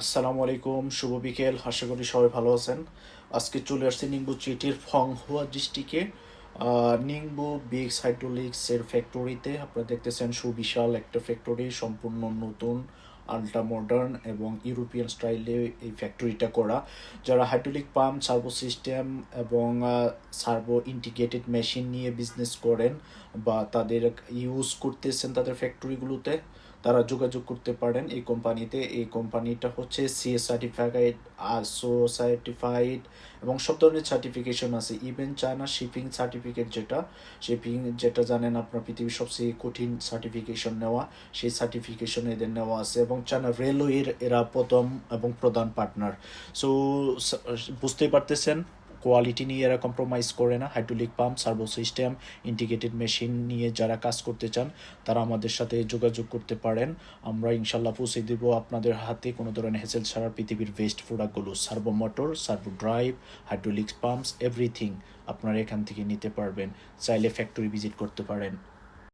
আসসালামু আলাইকুম, শুভ বিকেল। আশা করি সবাই ভালো আছেন। আজকে চলে আসছি নিংবু চিটির ফংহুয়া ডিস্ট্রিক্টে নিংবু বিগস হাইড্রোলিক্স এর ফ্যাক্টরিতে। আপনারা দেখতেছেন সুবিশাল একটা ফ্যাক্টরি, সম্পূর্ণ নতুন, আল্ট্রা মডার্ন এবং ইউরোপিয়ান স্টাইলে এই ফ্যাক্টরিটা করা। যারা হাইড্রোলিক পাম্প, সার্ভো সিস্টেম এবং সার্ভো ইন্টিগ্রেটেড মেশিন নিয়ে বিজনেস করেন বা তাদের ইউজ করতেছেন তাদের ফ্যাক্টরিগুলোতে, তারা যোগাযোগ করতে পারেন এই কোম্পানিতে। এই কোম্পানিটা হচ্ছে সিএ সার্টিফাইড, আসো সার্টিফাইড এবং সব ধরনের সার্টিফিকেশন আছে। Even China shipping certificate, shipping যেটা জানেন আপনার পৃথিবীর সবচেয়ে কঠিন সার্টিফিকেশন নেওয়া, সেই সার্টিফিকেশন এদের নেওয়া আছে। এবং চায়না রেলওয়ের এরা প্রথম এবং প্রধান পার্টনার। সো বুঝতেই পারতেছেন, কোয়ালিটি নিয়ে এরা কম্প্রোমাইজ করে না। Hydraulic pump, servo system, integrated machine নিয়ে যারা কাজ করতে চান তারা আমাদের সাথে যোগাযোগ করতে পারেন। আমরা ইনশাল্লাহ পৌঁছে দেবো আপনাদের হাতে কোনো ধরনের হেসেল ছাড়া পৃথিবীর বেস্ট প্রোডাক্টগুলো। Servo motor, servo drive, hydraulics pumps, everything আপনারা এখান থেকে নিতে পারবেন। চাইলে ফ্যাক্টরি ভিজিট করতে পারেন।